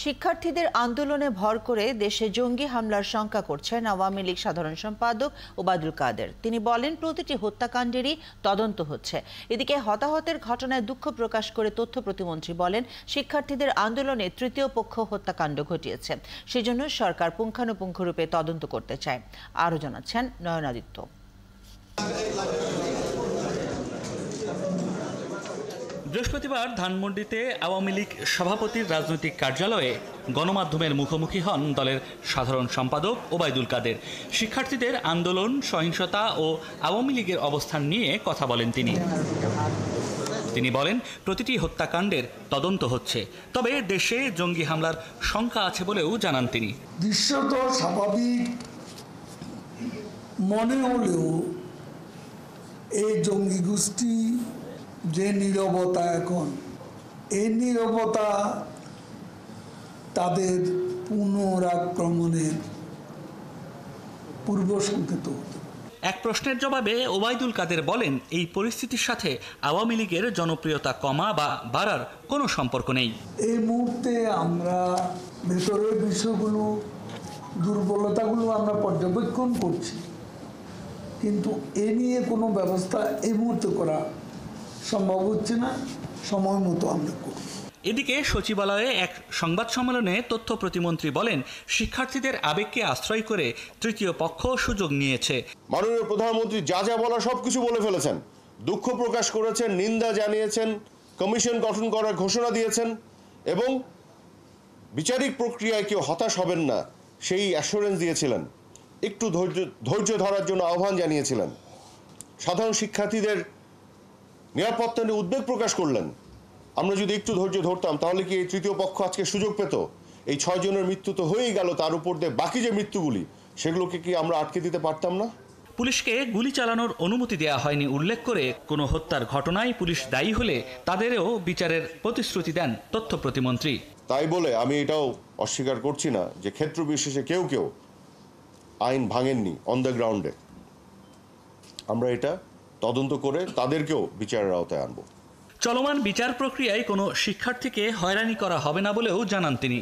শিক্ষার্থীদের আন্দোলনে ভর করে দেশে জঙ্গি হামলার শঙ্কা করছেন আওয়ামী লীগ সাধারণ সম্পাদক ওবায়দুল কাদের। তিনি বলেন, প্রতিটি হত্যাকাণ্ডেরই তদন্ত হচ্ছে। এদিকে হতাহতের ঘটনায় দুঃখ প্রকাশ করে তথ্য প্রতিমন্ত্রী বলেন, শিক্ষার্থীদের আন্দোলনে তৃতীয় পক্ষ হত্যাকাণ্ড ঘটিয়েছে, সেজন্য সরকার পুঙ্খানুপুঙ্খরূপে তদন্ত করতে চায়। আরও জানাচ্ছেন নয়ন আদিত্য। বৃহস্পতিবার ধানমন্ডিতে আওয়ামী লীগ সভাপতির রাজনৈতিক কার্যালয়ে গণমাধ্যমের মুখোমুখি হন দলের সাধারণ সম্পাদক ওবায়দুল কাদের। শিক্ষার্থীদের আন্দোলন, সহিংসতা ও আওয়ামী লীগের অবস্থান নিয়ে কথা বলেন তিনি বলেন, প্রতিটি হত্যাকাণ্ডের তদন্ত হচ্ছে, তবে দেশে জঙ্গি হামলার শঙ্কা আছে বলেও জানান তিনি। দৃশ্যত স্বাভাবিক মনে হলেও এই জঙ্গি গোষ্ঠী যে নীরবতা, এখন এই নীরবতা তাদের পুনরাক্রমণের পূর্ব সংকেত। এক প্রশ্নের জবাবে ওবায়দুল কাদের বলেন, এই পরিস্থিতির সাথে আওয়ামী লীগের জনপ্রিয়তা কমা বা বাড়ার কোনো সম্পর্ক নেই। এই মুহূর্তে আমরা ভেতরের বিষয়গুলো, দুর্বলতাগুলো আমরা পর্যবেক্ষণ করছি, কিন্তু এ নিয়ে কোনো ব্যবস্থা এই মুহূর্তে করা সম্ভব হচ্ছে না। সময় মতো আমরা করব। এদিকে সচিবালয়ে এক সংবাদ সম্মেলনে তথ্য প্রতিমন্ত্রী বলেন, শিক্ষার্থীদের আবেগকে আশ্রয় করে তৃতীয় পক্ষ সুযোগ নিয়েছে। মাননীয় প্রধানমন্ত্রী যা যা বলা সবকিছু বলে ফেলেছেন, দুঃখ প্রকাশ করেছেন, নিন্দা জানিয়েছেন, কমিশন গঠন করার ঘোষণা দিয়েছেন এবং বিচারিক প্রক্রিয়ায় কেউ হতাশ হবেন না সেই অ্যাসুরেন্স দিয়েছিলেন। একটু ধৈর্য ধরার জন্য আহ্বান জানিয়েছিলেন। সাধারণ শিক্ষার্থীদের নিরাপত্তা নিয়ে উদ্বেগ প্রকাশ করলেন। আমরা যদি একটু ধৈর্য ধরতাম তাহলে কি এই তৃতীয় পক্ষ আজকে সুযোগ পেত? এই 6 জনের মৃত্যু তো হয়েই গেল, তার উপর দিয়ে বাকি যে মৃত্যুগুলি, সেগুলোকে কি আমরা আটকে দিতে পারতাম না? পুলিশকে গুলি চালানোর অনুমতি দেওয়া হয়নি উল্লেখ করে কোনো হত্যার ঘটনায় পুলিশ দায়ী হলে তাদেরও বিচারের প্রতিশ্রুতি দেন তথ্য প্রতিমন্ত্রী। তাই বলে আমি এটাও অস্বীকার করছি না যে ক্ষেত্র বিশেষে কেউ আইন ভাঙেননি অন দ্য গ্রাউন্ডে। আমরা এটা তদন্ত করে তাদেরকেও বিচারের আওতায় আনব। চলমান বিচার প্রক্রিয়ায় কোনো শিক্ষার্থীকে হয়রানি করা হবে না বলেও জানান তিনি।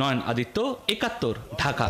নয়ন আদিত্য, ৭১, ঢাকা।